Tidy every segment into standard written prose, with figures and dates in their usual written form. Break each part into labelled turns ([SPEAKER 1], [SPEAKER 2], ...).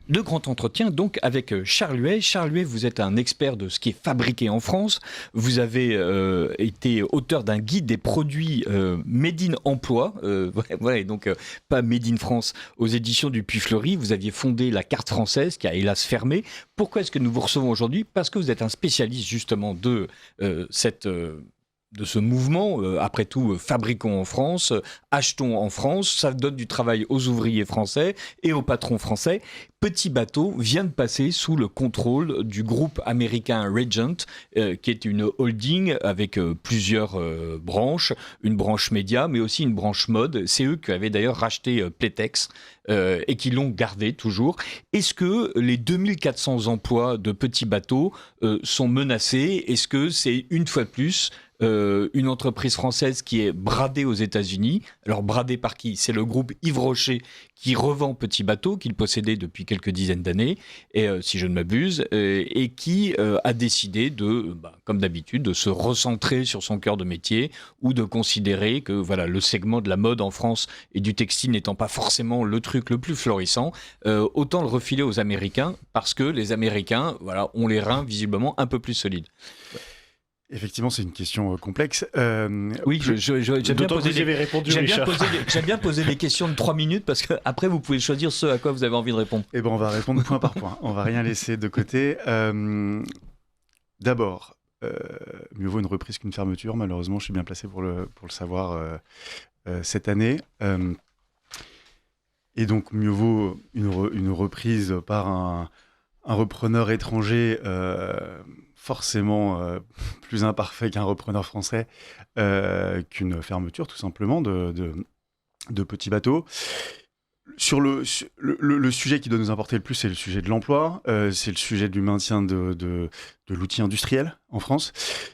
[SPEAKER 1] De grand entretien donc avec Charles Huet. Charles Huet, vous êtes un expert de ce qui est fabriqué en France. Vous avez été auteur d'un guide des produits Made in Emploi, donc pas Made in France, aux éditions du Puy Fleury. Vous aviez fondé la Carte Française qui a hélas fermé. Pourquoi est-ce que nous vous recevons aujourd'hui ? Parce que vous êtes un spécialiste justement de de ce mouvement, après tout, fabriquons en France, achetons en France, ça donne du travail aux ouvriers français et aux patrons français. Petit Bateau vient de passer sous le contrôle du groupe américain Regent, qui est une holding avec plusieurs branches, une branche média, mais aussi une branche mode. C'est eux qui avaient d'ailleurs racheté Playtex et qui l'ont gardé toujours. Est-ce que les 2400 emplois de Petit Bateau sont menacés ? Est-ce que c'est une fois de plus une entreprise française qui est bradée aux États-Unis? Alors bradée par qui? C'est le groupe Yves Rocher qui revend Petit Bateau, qu'il possédait depuis quelques dizaines d'années, et, si je ne m'abuse, et qui a décidé de, comme d'habitude, de se recentrer sur son cœur de métier ou de considérer que voilà, le segment de la mode en France et du textile n'étant pas forcément le truc le plus florissant, autant le refiler aux Américains parce que les Américains voilà, ont les reins visiblement un peu plus solides.
[SPEAKER 2] Effectivement, c'est une question complexe.
[SPEAKER 1] Oui, j'aime bien
[SPEAKER 3] D'autant que vous y avez répondu, Richard.
[SPEAKER 1] J'aime bien poser des questions de 3 minutes parce qu'après, vous pouvez choisir ce à quoi vous avez envie de répondre.
[SPEAKER 2] Eh ben, on va répondre point par point. On va rien laisser de côté. D'abord, mieux vaut une reprise qu'une fermeture. Malheureusement, je suis bien placé pour le savoir cette année. Et donc, mieux vaut une reprise par un repreneur étranger forcément plus imparfait qu'un repreneur français, qu'une fermeture tout simplement de Petit Bateau. Sur le sujet qui doit nous importer le plus, c'est le sujet de l'emploi, c'est le sujet du maintien de l'outil industriel en France.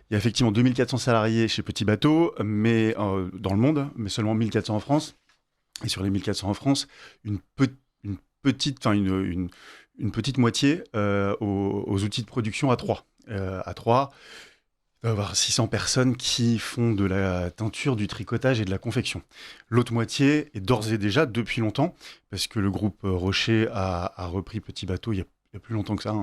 [SPEAKER 2] Il y a effectivement 2400 salariés chez Petit Bateau, mais dans le monde, mais seulement 1400 en France. Et sur les 1400 en France, une petite moitié aux outils de production A3. A3, il doit y avoir 600 personnes qui font de la teinture, du tricotage et de la confection. L'autre moitié est d'ores et déjà, depuis longtemps, parce que le groupe Rocher a repris Petit Bateau il y a plus longtemps que ça.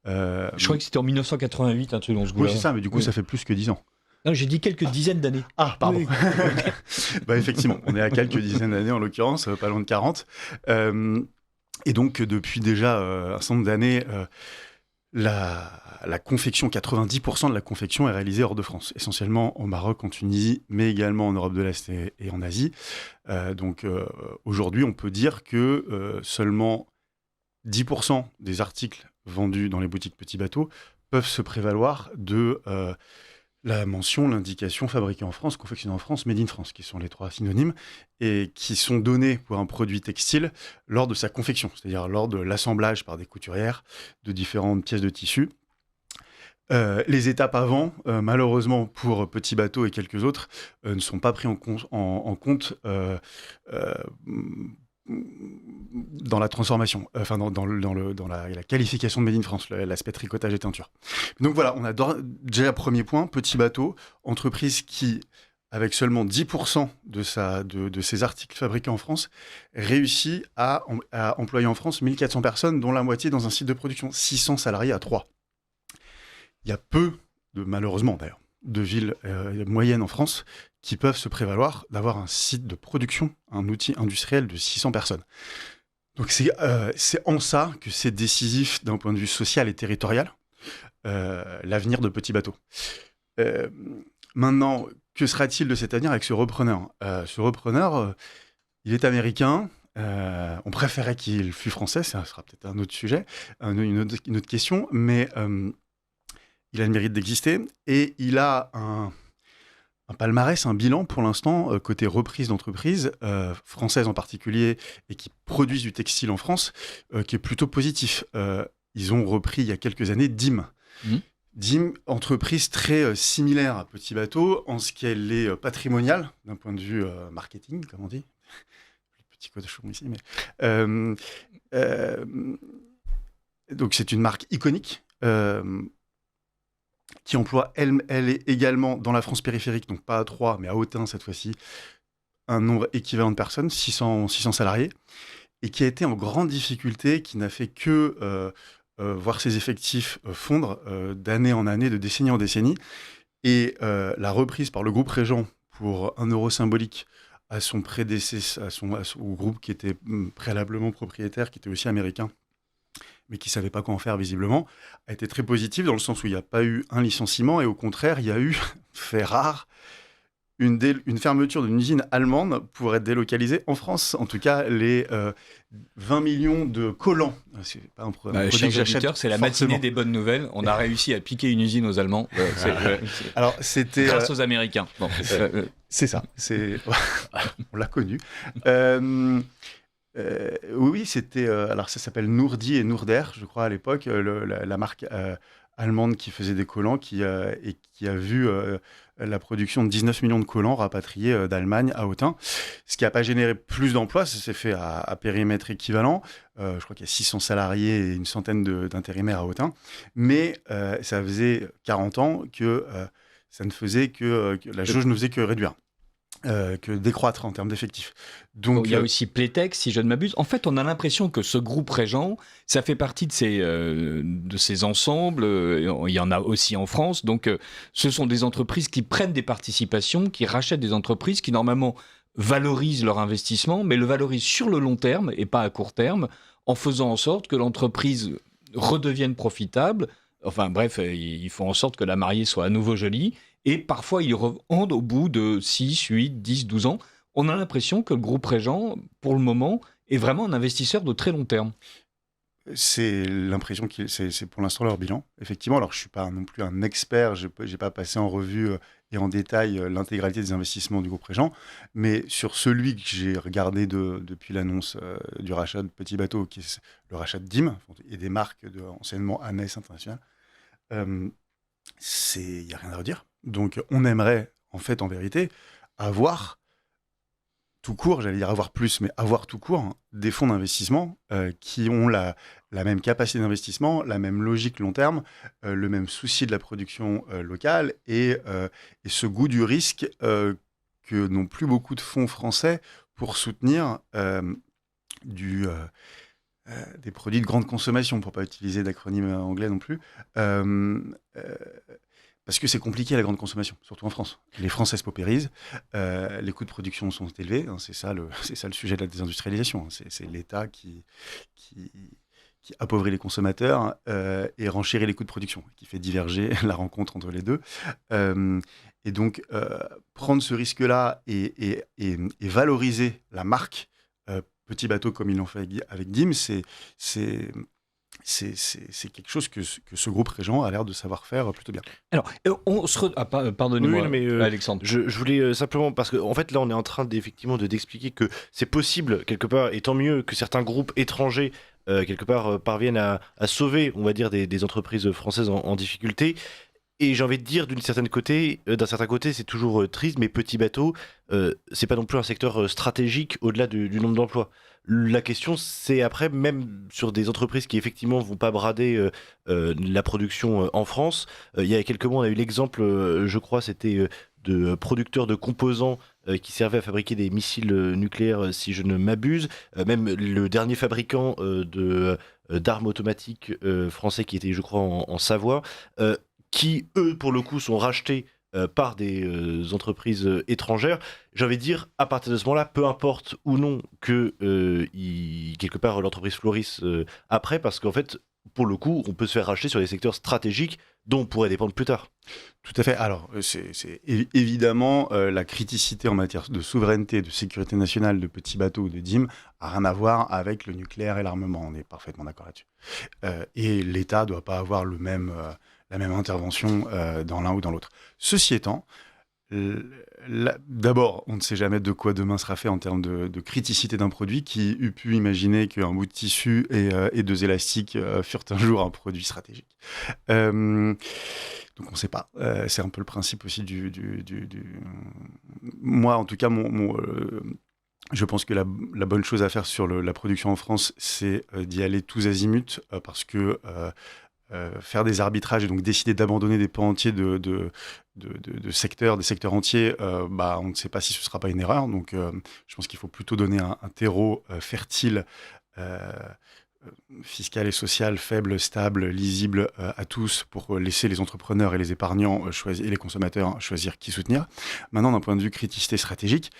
[SPEAKER 1] Je crois que c'était en 1988, un truc dans ce goût-là.
[SPEAKER 2] Oui, c'est ça, mais du coup, ça fait plus que 10 ans.
[SPEAKER 1] Non, j'ai dit quelques dizaines d'années.
[SPEAKER 2] Ah, pardon. Oui. Effectivement, on est à quelques dizaines d'années, en l'occurrence, pas loin de 40. Et donc, depuis déjà un certain nombre d'années, la confection, 90% de la confection est réalisée hors de France, essentiellement au Maroc, en Tunisie, mais également en Europe de l'Est et en Asie. Aujourd'hui, on peut dire que seulement 10% des articles vendus dans les boutiques Petit Bateau peuvent se prévaloir de la mention, l'indication fabriquée en France, confectionnée en France, made in France, qui sont les 3 synonymes, et qui sont donnés pour un produit textile lors de sa confection, c'est-à-dire lors de l'assemblage par des couturières de différentes pièces de tissu. Les étapes avant, malheureusement pour Petit Bateau et quelques autres, ne sont pas pris en compte dans la transformation, dans la qualification de Made in France, l'aspect tricotage et teinture. Donc voilà, on a déjà premier point, Petit Bateau, entreprise qui, avec seulement 10% de ses articles fabriqués en France, réussit à employer en France 1400 personnes, dont la moitié dans un site de production, 600 salariés à 3. Il y a peu, malheureusement d'ailleurs, de villes moyennes en France qui peuvent se prévaloir d'avoir un site de production, un outil industriel de 600 personnes. Donc c'est en ça que c'est décisif d'un point de vue social et territorial, l'avenir de Petit Bateau. Maintenant, que sera-t-il de cet avenir avec ce repreneur ? Ce repreneur, il est américain. On préférait qu'il fût français, ça sera peut-être un autre sujet, une autre question, mais il a le mérite d'exister et il a un palmarès, un bilan pour l'instant, côté reprise d'entreprises, françaises en particulier, et qui produisent du textile en France, qui est plutôt positif. Ils ont repris il y a quelques années DIM. DIM, entreprise très similaire à Petit Bateau en ce qu'elle est patrimoniale, d'un point de vue marketing, comme on dit. Petit cochon ici, mais... donc c'est une marque iconique, qui emploie, elle est également dans la France périphérique, donc pas à 3, mais à Autun cette fois-ci, un nombre équivalent de personnes, 600 salariés. et qui a été en grande difficulté, qui n'a fait que voir ses effectifs fondre d'année en année, de décennie en décennie. Et la reprise par le groupe Régent pour 1 € symbolique à son prédécesseur, au groupe qui était préalablement propriétaire, qui était aussi américain, mais qui ne savait pas quoi en faire visiblement, a été très positive dans le sens où il n'y a pas eu un licenciement et au contraire, il y a eu, fait rare, une fermeture d'une usine allemande pour être délocalisée en France. En tout cas, les 20 millions de collants. C'est pas un produit que
[SPEAKER 1] chers
[SPEAKER 2] j'achète
[SPEAKER 1] auditeurs, c'est la
[SPEAKER 2] forcément.
[SPEAKER 1] matinée des bonnes nouvelles. On a réussi à piquer une usine aux Allemands.
[SPEAKER 2] Alors, c'était...
[SPEAKER 1] grâce aux Américains. Bon,
[SPEAKER 2] c'est ça. On l'a connu. Oui, c'était... alors, ça s'appelle Nourdi et Nourder, je crois, à l'époque, la marque allemande qui faisait des collants et qui a vu la production de 19 millions de collants rapatriés d'Allemagne à Autun. Ce qui n'a pas généré plus d'emplois, ça s'est fait à périmètre équivalent. Je crois qu'il y a 600 salariés et une centaine d'intérimaires à Autun. Mais ça faisait 40 ans que ça ne faisait que la jauge ne faisait que réduire. Que décroître en termes d'effectifs. Donc,
[SPEAKER 1] il y a aussi Playtex, si je ne m'abuse. En fait, on a l'impression que ce groupe Régent, ça fait partie de ces ensembles. Il y en a aussi en France. Donc, ce sont des entreprises qui prennent des participations, qui rachètent des entreprises qui, normalement, valorisent leur investissement, mais le valorisent sur le long terme et pas à court terme, en faisant en sorte que l'entreprise redevienne profitable. Enfin, bref, ils font en sorte que la mariée soit à nouveau jolie. Et parfois, ils revendent au bout de 6, 8, 10, 12 ans. On a l'impression que le groupe Régent, pour le moment, est vraiment un investisseur de très long terme.
[SPEAKER 2] C'est l'impression c'est pour l'instant leur bilan, effectivement. Alors, je ne suis pas non plus un expert, je n'ai pas passé en revue et en détail l'intégralité des investissements du groupe Régent, mais sur celui que j'ai regardé depuis l'annonce du rachat de Petit Bateau, qui est le rachat de DIM, et des marques anciennement Annès International, il n'y a rien à redire. Donc, on aimerait, en fait, en vérité, avoir tout court, j'allais dire avoir plus, mais avoir tout court, des fonds d'investissement qui ont la même capacité d'investissement, la même logique long terme, le même souci de la production locale et ce goût du risque que n'ont plus beaucoup de fonds français pour soutenir des produits de grande consommation, pour ne pas utiliser d'acronyme anglais non plus. Parce que c'est compliqué la grande consommation, surtout en France. Les Français se paupérisent, les coûts de production sont élevés, c'est ça le sujet de la désindustrialisation. C'est l'État qui appauvrit les consommateurs et renchérit les coûts de production, qui fait diverger la rencontre entre les deux. Et donc, prendre ce risque-là et valoriser la marque Petit Bateau comme ils l'ont fait avec DIM, c'est quelque chose que ce groupe Régent a l'air de savoir faire plutôt bien.
[SPEAKER 1] Alors, pardonnez-moi,
[SPEAKER 3] oui, mais,
[SPEAKER 1] Alexandre.
[SPEAKER 3] Je voulais simplement, parce qu'en fait, là, on est en train d'expliquer que c'est possible, quelque part, et tant mieux que certains groupes étrangers, quelque part, parviennent à sauver, on va dire, des entreprises françaises en difficulté. Et j'ai envie de dire, d'un certain côté, c'est toujours triste, mais Petit Bateau, c'est pas non plus un secteur stratégique au-delà du nombre d'emplois. La question, c'est après, même sur des entreprises qui effectivement vont pas brader la production en France. Il y a quelques mois, on a eu l'exemple, je crois, c'était de producteurs de composants qui servaient à fabriquer des missiles nucléaires, si je ne m'abuse. Même le dernier fabricant d'armes automatiques français qui était, je crois, en Savoie. Qui, eux, pour le coup, sont rachetés par des entreprises étrangères. J'ai envie de dire, à partir de ce moment-là, peu importe ou non que, quelque part, l'entreprise florisse après, parce qu'en fait, pour le coup, on peut se faire racheter sur des secteurs stratégiques dont on pourrait dépendre plus tard.
[SPEAKER 2] Tout à fait. Alors, c'est évidemment la criticité en matière de souveraineté, de sécurité nationale de Petit Bateau ou de DIM n'a rien à voir avec le nucléaire et l'armement. On est parfaitement d'accord là-dessus. Et l'État ne doit pas avoir la même intervention dans l'un ou dans l'autre. Ceci étant, d'abord, on ne sait jamais de quoi demain sera fait en termes de criticité d'un produit. Qui eût pu imaginer qu'un bout de tissu et deux élastiques furent un jour un produit stratégique. Donc on ne sait pas. C'est un peu le principe aussi Moi, en tout cas, je pense que la bonne chose à faire sur la production en France, c'est d'y aller tous azimuts, parce que faire des arbitrages et donc décider d'abandonner des pans entiers de secteurs, des secteurs entiers, on ne sait pas si ce ne sera pas une erreur. Donc, je pense qu'il faut plutôt donner un terreau fertile, fiscal et social, faible, stable, lisible à tous pour laisser les entrepreneurs et les épargnants choisir, et les consommateurs choisir qui soutenir. Maintenant, d'un point de vue criticité stratégique,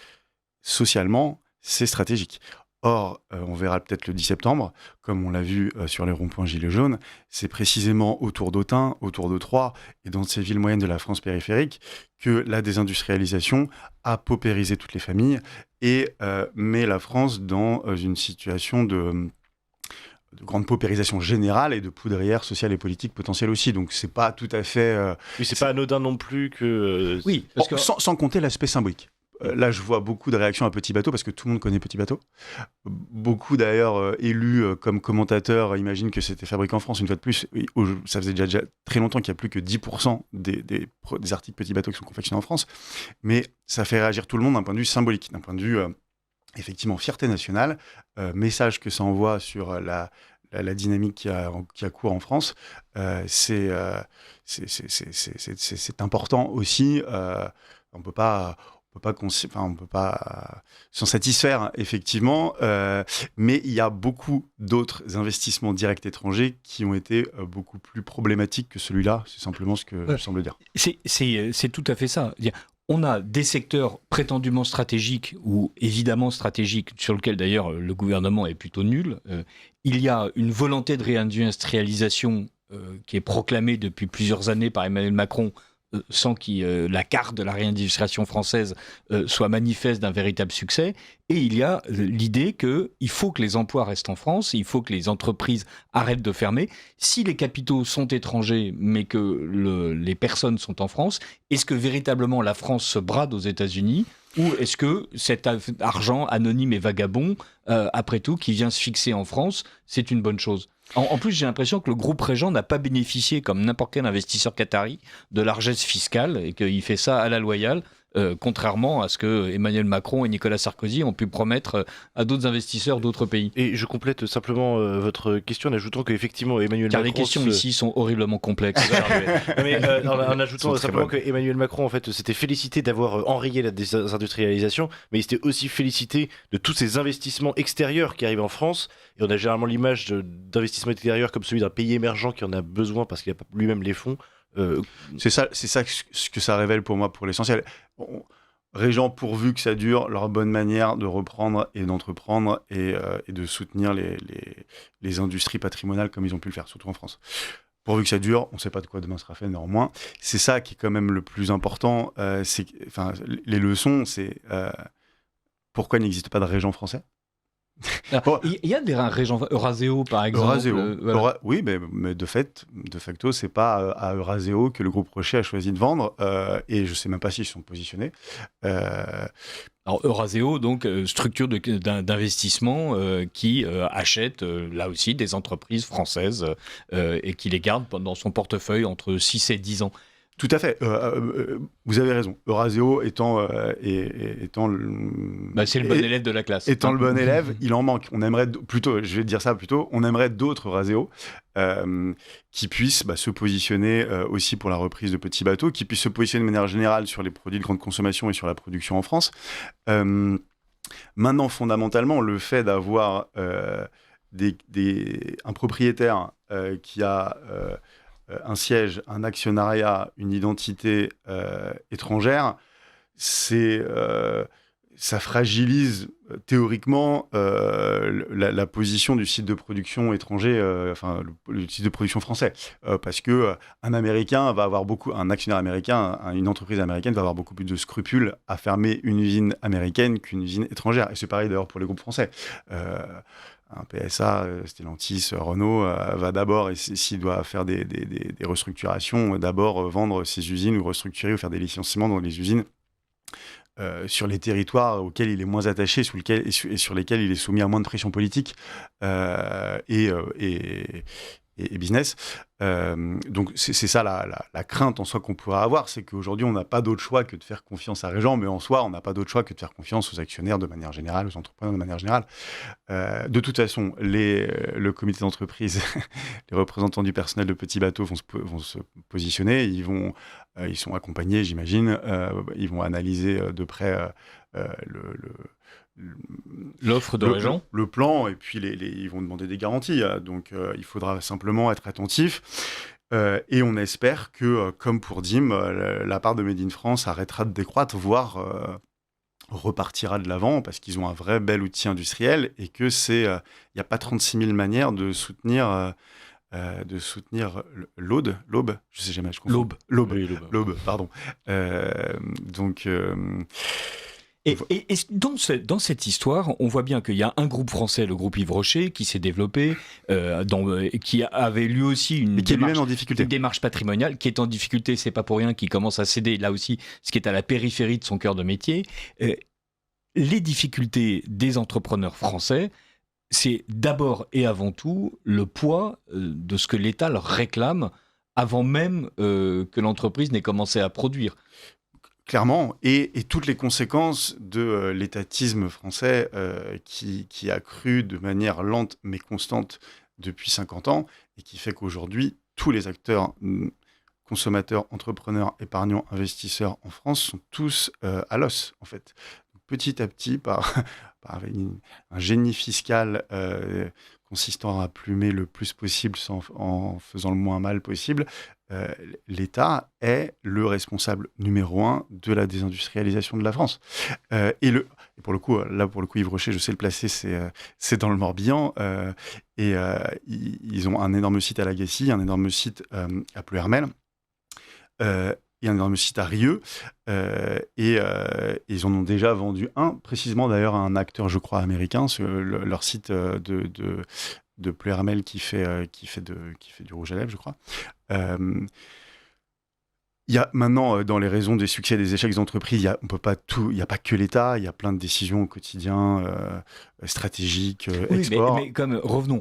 [SPEAKER 2] socialement, c'est stratégique. Or, on verra peut-être le 10 septembre, comme on l'a vu sur les ronds-points Gilets jaunes, c'est précisément autour d'Autun, autour de Troyes et dans ces villes moyennes de la France périphérique que la désindustrialisation a paupérisé toutes les familles et met la France dans une situation de grande paupérisation générale et de poudrière sociale et politique potentielle aussi. Donc c'est pas tout à fait...
[SPEAKER 3] Oui, c'est pas anodin non plus que...
[SPEAKER 1] Oui, parce que...
[SPEAKER 2] sans compter l'aspect symbolique. Là, je vois beaucoup de réactions à Petit Bateau parce que tout le monde connaît Petit Bateau. Beaucoup d'ailleurs élus comme commentateurs imaginent que c'était fabriqué en France. Une fois de plus, ça faisait déjà très longtemps qu'il n'y a plus que 10% des articles Petit Bateau qui sont confectionnés en France. Mais ça fait réagir tout le monde d'un point de vue symbolique, d'un point de vue effectivement fierté nationale, message que ça envoie sur la dynamique qui a cours en France. C'est important aussi. On peut pas s'en satisfaire, effectivement, mais il y a beaucoup d'autres investissements directs étrangers qui ont été beaucoup plus problématiques que celui-là. C'est simplement ce que je semble dire.
[SPEAKER 1] C'est tout à fait ça. On a des secteurs prétendument stratégiques ou évidemment stratégiques, sur lesquels d'ailleurs le gouvernement est plutôt nul. Il y a une volonté de réindustrialisation qui est proclamée depuis plusieurs années par Emmanuel Macron, sans que la carte de la réindustrialisation française soit manifeste d'un véritable succès. Et il y a l'idée qu'il faut que les emplois restent en France, il faut que les entreprises arrêtent de fermer. Si les capitaux sont étrangers, mais que les personnes sont en France, est-ce que véritablement la France se brade aux États-Unis ? Ou est-ce que cet argent anonyme et vagabond, après tout, qui vient se fixer en France, c'est une bonne chose ? En plus, j'ai l'impression que le groupe Régent n'a pas bénéficié, comme n'importe quel investisseur qatari, de largesse fiscale et qu'il fait ça à la loyale, contrairement à ce que Emmanuel Macron et Nicolas Sarkozy ont pu promettre à d'autres investisseurs d'autres pays.
[SPEAKER 3] Et je complète simplement votre question en ajoutant qu'effectivement Emmanuel
[SPEAKER 1] Car
[SPEAKER 3] Macron...
[SPEAKER 1] les questions ici sont horriblement complexes.
[SPEAKER 3] En ajoutant simplement que Emmanuel Macron en fait s'était félicité d'avoir enrayé la désindustrialisation, mais il s'était aussi félicité de tous ces investissements extérieurs qui arrivent en France. Et on a généralement l'image d'investissements extérieurs comme celui d'un pays émergent qui en a besoin parce qu'il n'a pas lui-même les fonds.
[SPEAKER 2] C'est ça ce que ça révèle pour moi, pour l'essentiel. Régent, pourvu que ça dure, leur bonne manière de reprendre et d'entreprendre et de soutenir les industries patrimoniales comme ils ont pu le faire, surtout en France. Pourvu que ça dure, on ne sait pas de quoi demain sera fait, néanmoins. C'est ça qui est quand même le plus important. Les leçons, c'est pourquoi il n'existe pas de régent français.
[SPEAKER 1] Il y a des régents, Euraseo par exemple.
[SPEAKER 2] Euraseo. Voilà. Oui, mais de facto, c'est pas à Euraseo que le groupe Rocher a choisi de vendre, et je sais même pas s'ils sont positionnés.
[SPEAKER 1] Alors Euraseo, donc structure d'investissement qui achète là aussi des entreprises françaises et qui les garde dans son portefeuille entre 6 et 10 ans.
[SPEAKER 2] Tout à fait. Vous avez raison. Euraseo étant
[SPEAKER 1] c'est le bon élève de la classe.
[SPEAKER 2] Étant le bon élève, il en manque. On aimerait plutôt, je vais dire ça plutôt, on aimerait d'autres Euraseo qui puissent se positionner aussi pour la reprise de petits bateaux, qui puissent se positionner de manière générale sur les produits de grande consommation et sur la production en France. Maintenant, fondamentalement, le fait d'avoir un propriétaire qui a un siège, un actionnariat, une identité étrangère, ça fragilise théoriquement la position du site de production étranger, le site de production français, parce que un actionnaire américain, une entreprise américaine va avoir beaucoup plus de scrupules à fermer une usine américaine qu'une usine étrangère, et c'est pareil d'ailleurs pour les groupes français. Un PSA, Stellantis, Renault va d'abord, et s'il doit faire des restructurations, d'abord vendre ses usines ou restructurer ou faire des licenciements dans les usines sur les territoires auxquels il est moins attaché et sur lesquels il est soumis à moins de pression politique. Et et business. Donc c'est ça la crainte en soi qu'on pourrait avoir, c'est qu'aujourd'hui on n'a pas d'autre choix que de faire confiance à Régent, mais en soi on n'a pas d'autre choix que de faire confiance aux actionnaires de manière générale, aux entrepreneurs de manière générale. De toute façon, le comité d'entreprise, les représentants du personnel de petits bateaux vont se positionner, ils sont accompagnés, j'imagine, ils vont analyser de près
[SPEAKER 1] l'offre de Régent,
[SPEAKER 2] le plan, et puis ils vont demander des garanties. Donc il faudra simplement être attentif. Et on espère que, comme pour DIM, la part de Made in France arrêtera de décroître, voire repartira de l'avant, parce qu'ils ont un vrai bel outil industriel, et que il n'y a pas 36 000 manières de soutenir l'Aude, l'Aube, je sais jamais, je confonds. L'Aube, pardon. Donc...
[SPEAKER 1] Et dans cette histoire, on voit bien qu'il y a un groupe français, le groupe Yves Rocher, qui s'est développé, qui avait lui aussi une démarche patrimoniale, qui est en difficulté, c'est pas pour rien, qui commence à céder, là aussi, ce qui est à la périphérie de son cœur de métier. Les difficultés des entrepreneurs français, c'est d'abord et avant tout le poids de ce que l'État leur réclame avant même que l'entreprise n'ait commencé à produire.
[SPEAKER 2] Clairement, et toutes les conséquences de l'étatisme français qui a cru de manière lente mais constante depuis 50 ans, et qui fait qu'aujourd'hui, tous les acteurs, consommateurs, entrepreneurs, épargnants, investisseurs en France sont tous à l'os, en fait. Petit à petit, par un génie fiscal consistant à plumer le plus possible en faisant le moins mal possible, l'État est le responsable numéro 1 de la désindustrialisation de la France. Et pour le coup, Yves Rocher, je sais le placer, c'est dans le Morbihan. Ils ont un énorme site à Lagacy, un énorme site à Pleuhermel. Et un énorme site à Rieux, et ils en ont déjà vendu un, précisément d'ailleurs à un acteur, je crois, américain, leur site de Pleuhermel qui fait du rouge à lèvres, je crois. Il y a maintenant, dans les raisons des succès et des échecs d'entreprise, il n'y a pas que l'État, il y a plein de décisions au quotidien, stratégiques, export.
[SPEAKER 1] Mais comme, revenons,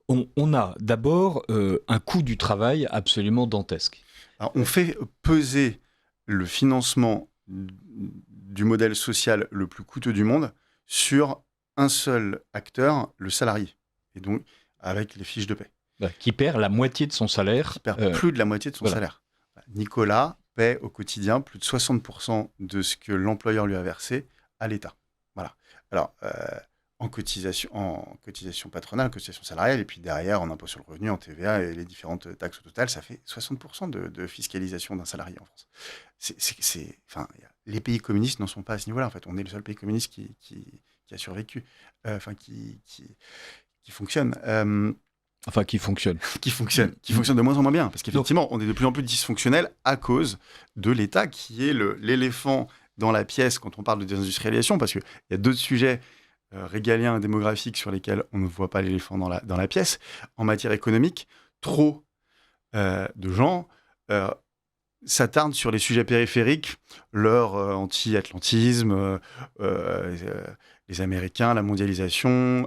[SPEAKER 1] on a d'abord un coût du travail absolument dantesque.
[SPEAKER 2] Alors, on fait peser le financement du modèle social le plus coûteux du monde sur un seul acteur, le salarié. Et donc, avec les fiches de paie.
[SPEAKER 1] Qui perd la moitié de son salaire.
[SPEAKER 2] Qui perd plus de la moitié de son salaire. Nicolas paie au quotidien plus de 60% de ce que l'employeur lui a versé à l'État. Voilà. Alors, en cotisation patronale, en cotisation salariale, et puis derrière, en impôt sur le revenu, en TVA et les différentes taxes au total, ça fait 60% de fiscalisation d'un salarié en France. Les pays communistes n'en sont pas à ce niveau-là. En fait, on est le seul pays communiste qui a survécu, qui fonctionne.
[SPEAKER 1] Qui fonctionne.
[SPEAKER 2] Qui fonctionne de moins en moins bien. Parce qu'effectivement, on est de plus en plus dysfonctionnel à cause de l'État qui est l'éléphant dans la pièce quand on parle de désindustrialisation, parce qu'il y a d'autres sujets régaliens et démographiques sur lesquels on ne voit pas l'éléphant dans la pièce. En matière économique, trop de gens s'attardent sur les sujets périphériques, leur anti-atlantisme, les Américains, la mondialisation,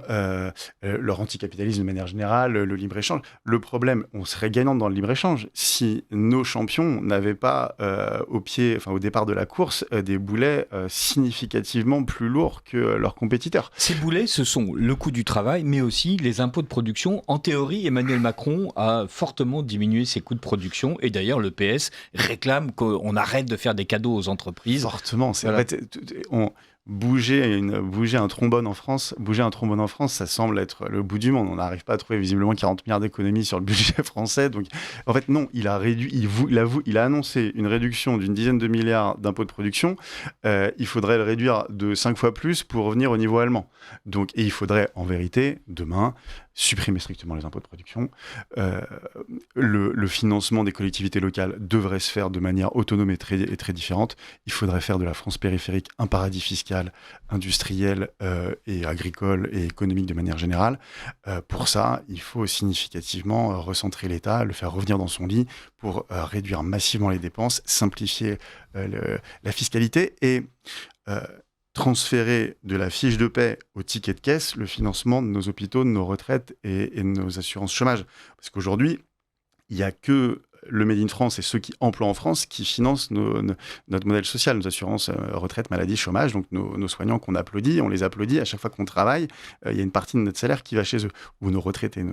[SPEAKER 2] leur anticapitalisme de manière générale, le libre-échange. Le problème, on serait gagnant dans le libre-échange si nos champions n'avaient pas au départ de la course, des boulets significativement plus lourds que leurs compétiteurs.
[SPEAKER 1] Ces boulets, ce sont le coût du travail, mais aussi les impôts de production. En théorie, Emmanuel Macron a fortement diminué ses coûts de production, et d'ailleurs le PS réclame qu'on arrête de faire des cadeaux aux entreprises.
[SPEAKER 2] Fortement, c'est vrai. Bouger un trombone en France, ça semble être le bout du monde. On n'arrive pas à trouver visiblement 40 milliards d'économies sur le budget français. Donc, en fait, non, il a annoncé une réduction d'une dizaine de milliards d'impôts de production. Il faudrait le réduire de 5 fois plus pour revenir au niveau allemand. Donc, et il faudrait, en vérité, demain, supprimer strictement les impôts de production. Le financement des collectivités locales devrait se faire de manière autonome et très différente. Il faudrait faire de la France périphérique un paradis fiscal, industriel et agricole et économique de manière générale. Pour ça, il faut significativement recentrer l'État, le faire revenir dans son lit pour réduire massivement les dépenses, simplifier la fiscalité et transférer de la fiche de paie au ticket de caisse le financement de nos hôpitaux, de nos retraites et de nos assurances chômage. Parce qu'aujourd'hui, il n'y a que le Made in France et ceux qui emploient en France qui financent notre modèle social, nos assurances retraite, maladie, chômage. Donc nos soignants qu'on applaudit, on les applaudit à chaque fois qu'on travaille. Il y a une partie de notre salaire qui va chez eux. Ou nos retraités.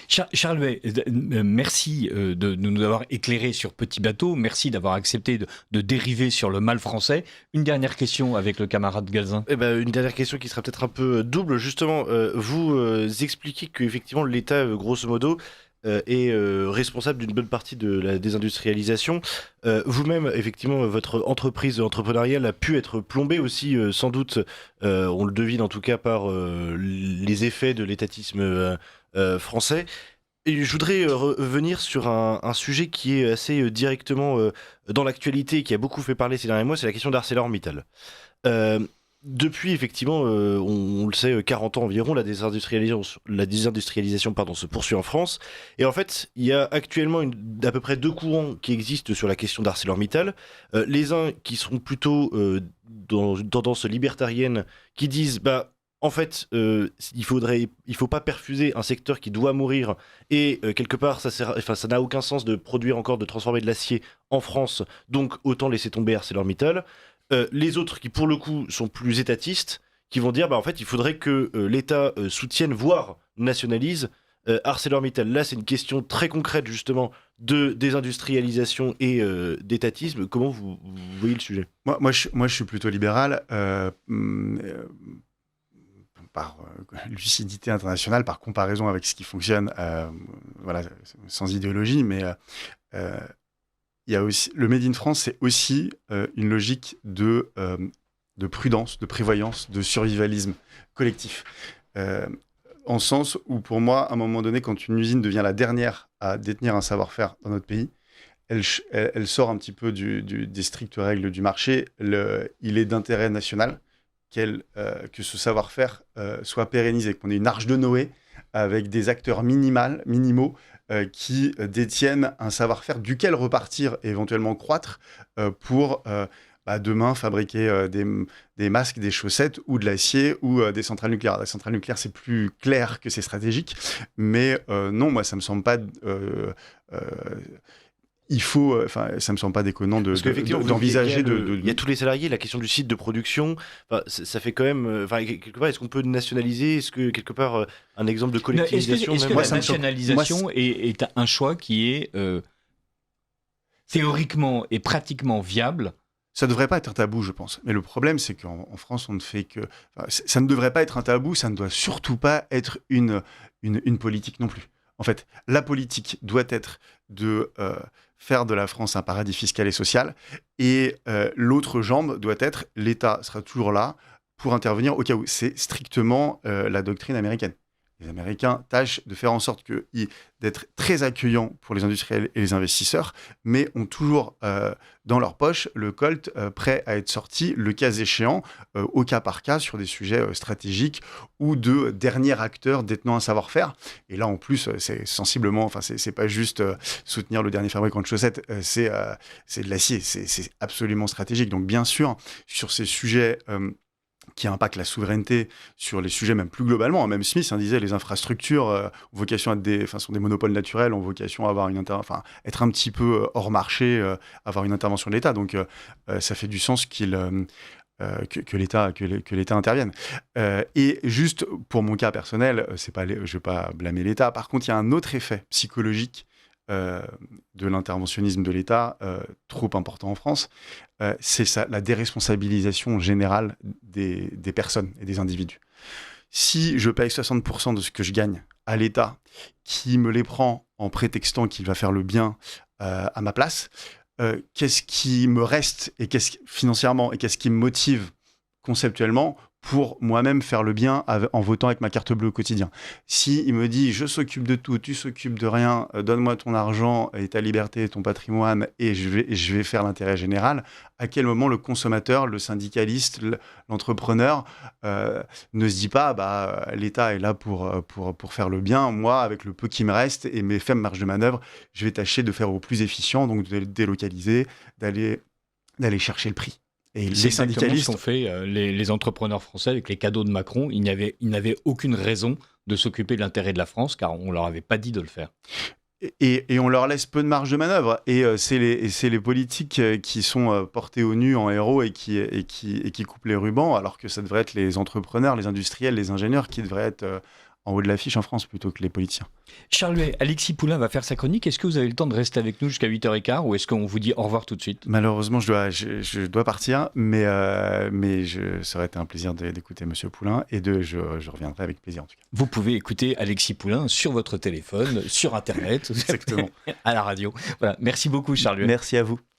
[SPEAKER 1] Charles Huet, merci de nous avoir éclairé sur Petit Bateau. Merci d'avoir accepté de dériver sur le mal français. Une dernière question avec le camarade Galzin.
[SPEAKER 3] Une dernière question qui sera peut-être un peu double. Justement, vous expliquez qu'effectivement l'État, grosso modo, est responsable d'une bonne partie de la désindustrialisation. Vous-même, effectivement, votre entreprise entrepreneuriale a pu être plombée aussi, sans doute, on le devine en tout cas par les effets de l'étatisme français. Et je voudrais revenir sur un sujet qui est assez directement dans l'actualité et qui a beaucoup fait parler ces derniers mois, c'est la question d'ArcelorMittal. Depuis, effectivement, on le sait, 40 ans environ, la désindustrialisation se poursuit en France. Et en fait, il y a actuellement à peu près 2 courants qui existent sur la question d'ArcelorMittal. Les uns qui sont plutôt dans une tendance libertarienne, qui disent en fait, il faut pas perfuser un secteur qui doit mourir et quelque part, ça n'a aucun sens de produire encore, de transformer de l'acier en France, donc autant laisser tomber ArcelorMittal. Les autres qui, pour le coup, sont plus étatistes, qui vont dire, en fait, il faudrait que l'État soutienne, voire nationalise ArcelorMittal. Là, c'est une question très concrète, justement, de désindustrialisation et d'étatisme. Comment vous voyez le sujet ?
[SPEAKER 2] Moi, je suis plutôt libéral. Par lucidité internationale, par comparaison avec ce qui fonctionne, sans idéologie, mais il y a aussi, le Made in France, c'est aussi une logique de prudence, de prévoyance, de survivalisme collectif. En sens où, pour moi, à un moment donné, quand une usine devient la dernière à détenir un savoir-faire dans notre pays, elle sort un petit peu des strictes règles du marché. Il est d'intérêt national que ce savoir-faire soit pérennisé, qu'on ait une arche de Noé avec des acteurs minimaux qui détiennent un savoir-faire duquel repartir et éventuellement croître pour demain fabriquer des masques, des chaussettes ou de l'acier ou des centrales nucléaires. La centrale nucléaire, c'est plus clair que c'est stratégique, mais non, moi, ça me semble pas... ça me semble pas déconnant d'envisager
[SPEAKER 3] Il y a tous les salariés, la question du site de production, ça fait quand même... quelque part, est-ce qu'on peut nationaliser ? Est-ce que, quelque part, un exemple de collectivisation...
[SPEAKER 1] Est-ce que la nationalisation est un choix qui est théoriquement et pratiquement viable ?
[SPEAKER 2] Ça ne devrait pas être un tabou, je pense. Mais le problème, c'est qu'en France, on ne fait que... ça ne devrait pas être un tabou, ça ne doit surtout pas être une politique non plus. En fait, la politique doit être de faire de la France un paradis fiscal et social, et l'autre jambe doit être l'État sera toujours là pour intervenir au cas où. C'est strictement la doctrine américaine. Les Américains tâchent de faire en sorte d'être très accueillants pour les industriels et les investisseurs, mais ont toujours dans leur poche le Colt prêt à être sorti, le cas échéant, au cas par cas, sur des sujets stratégiques ou de dernier acteur détenant un savoir-faire. Et là, en plus, c'est sensiblement, c'est pas juste soutenir le dernier fabricant de chaussettes, c'est de l'acier, c'est absolument stratégique. Donc, bien sûr, sur ces sujets... qui impactent la souveraineté sur les sujets même plus globalement. Même Smith disait les infrastructures ont vocation à sont des monopoles naturels, ont vocation à avoir être un petit peu hors marché, avoir une intervention de l'État. Donc ça fait du sens que l'État intervienne. Et juste pour mon cas personnel, je ne vais pas blâmer l'État. Par contre, il y a un autre effet psychologique de l'interventionnisme de l'État trop important en France, c'est la déresponsabilisation générale des personnes et des individus. Si je paye 60% de ce que je gagne à l'État, qui me les prend en prétextant qu'il va faire le bien à ma place, qu'est-ce qui me reste financièrement et qu'est-ce qui me motive conceptuellement pour moi-même faire le bien en votant avec ma carte bleue au quotidien. Si il me dit « je s'occupe de tout, tu s'occupes de rien, donne-moi ton argent et ta liberté et ton patrimoine et je vais faire l'intérêt général », à quel moment le consommateur, le syndicaliste, l'entrepreneur ne se dit pas l'État est là pour faire le bien, moi avec le peu qui me reste et mes faibles marges de manœuvre, je vais tâcher de faire au plus efficient, donc de délocaliser, d'aller chercher le prix. Et les
[SPEAKER 1] C'est exactement
[SPEAKER 2] syndicalistes...
[SPEAKER 1] ce qu'ont fait les entrepreneurs français avec les cadeaux de Macron. Ils n'avaient aucune raison de s'occuper de l'intérêt de la France, car on leur avait pas dit de le faire.
[SPEAKER 2] Et on leur laisse peu de marge de manœuvre. Et c'est les politiques qui sont portés au nu en héros et qui coupent les rubans, alors que ça devrait être les entrepreneurs, les industriels, les ingénieurs qui devraient être en haut de l'affiche en France plutôt que les politiciens.
[SPEAKER 1] Charles Huet, Alexis Poulain va faire sa chronique. Est-ce que vous avez le temps de rester avec nous jusqu'à 8h15 ou est-ce qu'on vous dit au revoir tout de suite ?
[SPEAKER 2] Malheureusement, je dois partir, mais ça aurait été un plaisir d'écouter Monsieur Poulain et je reviendrai avec plaisir en tout cas.
[SPEAKER 1] Vous pouvez écouter Alexis Poulain sur votre téléphone, sur Internet,
[SPEAKER 2] Exactement.
[SPEAKER 1] à la radio. Voilà. Merci beaucoup, Charles Huet.
[SPEAKER 2] Merci à vous.